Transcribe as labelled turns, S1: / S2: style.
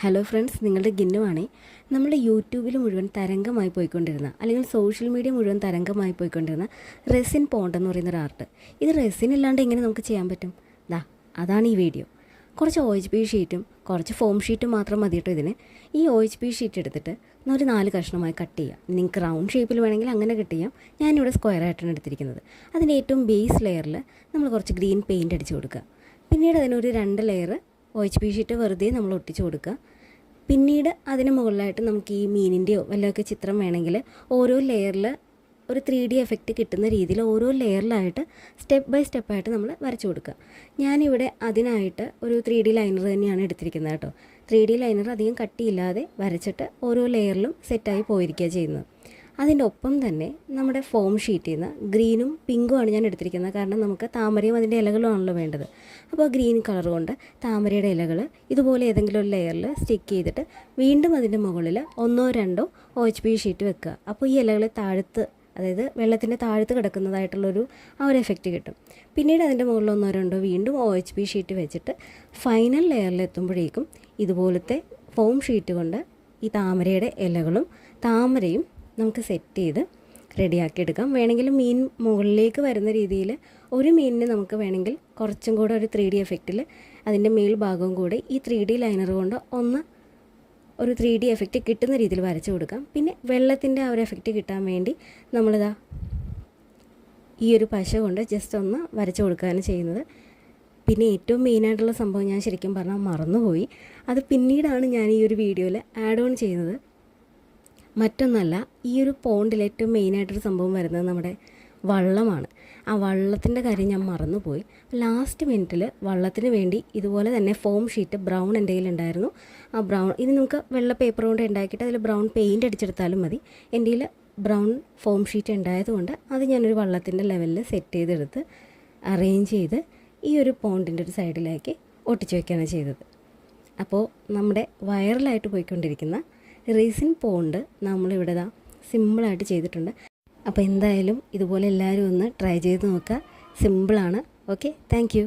S1: Hello friends, നിങ്ങളുടെ ഗിന്നുവാണേ. നമ്മുടെ യൂട്യൂബിൽ മുഴുവൻ തരംഗമായി പോയിക്കൊണ്ടിരുന്ന, അല്ലെങ്കിൽ സോഷ്യൽ മീഡിയ മുഴുവൻ തരംഗമായി പോയിക്കൊണ്ടിരുന്ന റെസിൻ പോണ്ട് എന്ന് പറയുന്നൊരു ആർട്ട്. ഇത് റെസിൻ ഇല്ലാണ്ട് എങ്ങനെ നമുക്ക് ചെയ്യാൻ പറ്റും? അതാണ് ഈ വീഡിയോ. കുറച്ച് OHP ഷീറ്റും കുറച്ച് ഫോം ഷീറ്റും മാത്രം മതി കേട്ടോ ഇതിന്. ഈ OHP ഷീറ്റ് എടുത്തിട്ട് ഒരു 4 കഷ്ണമായി കട്ട് ചെയ്യാം. നിങ്ങൾക്ക് റൗണ്ട് ഷേപ്പിൽ വേണമെങ്കിൽ അങ്ങനെ കട്ട് ചെയ്യാം. ഞാനിവിടെ സ്ക്വയർ ആയിട്ടാണ് എടുത്തിരിക്കുന്നത്. അതിൻ്റെ ഏറ്റവും ബേസ് ലെയറിൽ നമ്മൾ കുറച്ച് ഗ്രീൻ പെയിൻറ്റ് അടിച്ച് കൊടുക്കുക. പിന്നീട് അതിനൊരു 2 ലെയർ OHP ഷീറ്റ് വെറുതെ നമ്മൾ ഒട്ടിച്ച് കൊടുക്കുക. പിന്നീട് അതിന് മുകളിലായിട്ട് നമുക്ക് ഈ മീനിൻ്റെയോ വല്ലതൊക്കെ ചിത്രം വേണമെങ്കിൽ ഓരോ ലെയറിൽ ഒരു 3D എഫക്റ്റ് കിട്ടുന്ന രീതിയിൽ ഓരോ ലെയറിലായിട്ട് സ്റ്റെപ്പ് ബൈ സ്റ്റെപ്പായിട്ട് നമ്മൾ വരച്ചു കൊടുക്കുക. ഞാനിവിടെ അതിനായിട്ട് ഒരു 3D ലൈനർ തന്നെയാണ് എടുത്തിരിക്കുന്നത് കേട്ടോ. 3D ലൈനർ അധികം കട്ടിയില്ലാതെ വരച്ചിട്ട് ഓരോ ലെയറിലും സെറ്റായി പോയിരിക്കുക ചെയ്യുന്നത്. അതിൻ്റെ ഒപ്പം തന്നെ നമ്മുടെ ഫോം ഷീറ്റിൽ നിന്ന് ഗ്രീനും പിങ്കുമാണ് ഞാൻ എടുത്തിരിക്കുന്നത്. കാരണം നമുക്ക് താമരയും അതിൻ്റെ ഇലകളുമാണല്ലോ വേണ്ടത്. അപ്പോൾ ഗ്രീൻ കളർ കൊണ്ട് താമരയുടെ ഇലകൾ ഇതുപോലെ ഏതെങ്കിലും ഒരു ലെയറിൽ സ്റ്റിക്ക് ചെയ്തിട്ട് വീണ്ടും അതിൻ്റെ മുകളിൽ 1 or 2 OHP ഷീറ്റ് വെക്കുക. അപ്പോൾ ഈ ഇലകൾ താഴത്ത്, അതായത് വെള്ളത്തിൻ്റെ താഴത്ത് കിടക്കുന്നതായിട്ടുള്ളൊരു ഒരു എഫക്റ്റ് കിട്ടും. പിന്നീട് അതിൻ്റെ മുകളിൽ 1 or 2 വീണ്ടും OHP ഷീറ്റ് വെച്ചിട്ട് ഫൈനൽ ലെയറിൽ എത്തുമ്പോഴേക്കും ഇതുപോലത്തെ ഫോം ഷീറ്റ് കൊണ്ട് ഈ താമരയുടെ ഇലകളും താമരയും നമുക്ക് സെറ്റ് ചെയ്ത് റെഡിയാക്കി എടുക്കാം. വേണമെങ്കിൽ മീൻ മുകളിലേക്ക് വരുന്ന രീതിയിൽ ഒരു മീനിന് നമുക്ക് വേണമെങ്കിൽ കുറച്ചും കൂടെ ഒരു 3D എഫക്റ്റിൽ അതിൻ്റെ മേൽ ഭാഗവും കൂടെ ഈ 3D ലൈനർ കൊണ്ട് ഒരു 3D എഫക്റ്റ് കിട്ടുന്ന രീതിയിൽ വരച്ച് കൊടുക്കാം. പിന്നെ വെള്ളത്തിൻ്റെ ആ ഒരു എഫക്റ്റ് കിട്ടാൻ വേണ്ടി നമ്മളിതാ ഈ ഒരു പശ കൊണ്ട് ജസ്റ്റ് ഒന്ന് വരച്ച് കൊടുക്കുകയാണ് ചെയ്യുന്നത്. പിന്നെ ഏറ്റവും മെയിനായിട്ടുള്ള സംഭവം ഞാൻ ശരിക്കും പറഞ്ഞാൽ മറന്നുപോയി. അത് പിന്നീടാണ് ഞാൻ ഈ ഒരു വീഡിയോയിൽ ആഡ് ഓൺ ചെയ്യുന്നത്. മറ്റൊന്നല്ല, ഈ ഒരു പോണ്ടിൽ ഏറ്റവും മെയിനായിട്ടൊരു സംഭവം വരുന്നത് നമ്മുടെ വള്ളമാണ്. ആ വള്ളത്തിൻ്റെ കാര്യം ഞാൻ മറന്നുപോയി. ലാസ്റ്റ് മിനിറ്റിൽ വള്ളത്തിന് വേണ്ടി ഇതുപോലെ തന്നെ ഫോം ഷീറ്റ് ബ്രൗൺ എൻ്റെ കയ്യിലുണ്ടായിരുന്നു. ആ ബ്രൗൺ ഇത് നമുക്ക് വെള്ള പേപ്പർ കൊണ്ട് ഉണ്ടാക്കിയിട്ട് അതിൽ ബ്രൗൺ പെയിൻറ്റ് അടിച്ചെടുത്താലും മതി. എൻ്റെ കയ്യിൽ ബ്രൗൺ ഫോം ഷീറ്റ് ഉണ്ടായതുകൊണ്ട് അത് ഞാനൊരു വള്ളത്തിൻ്റെ ലെവലിൽ സെറ്റ് ചെയ്തെടുത്ത് അറേഞ്ച് ചെയ്ത് ഈ ഒരു പോണ്ടിൻ്റെ ഒരു സൈഡിലേക്ക് ഒട്ടിച്ച് വയ്ക്കുകയാണ് ചെയ്തത്. അപ്പോൾ നമ്മുടെ വൈറലായിട്ട് പോയിക്കൊണ്ടിരിക്കുന്ന റെസിൻ പോണ്ട് നമ്മളിവിടെ സിമ്പിളായിട്ട് ചെയ്തിട്ടുണ്ട്. അപ്പോൾ എന്തായാലും ഇതുപോലെ എല്ലാവരും ഒന്ന് ട്രൈ ചെയ്ത് നോക്കുക. സിമ്പിളാണ്. Okay, thank you.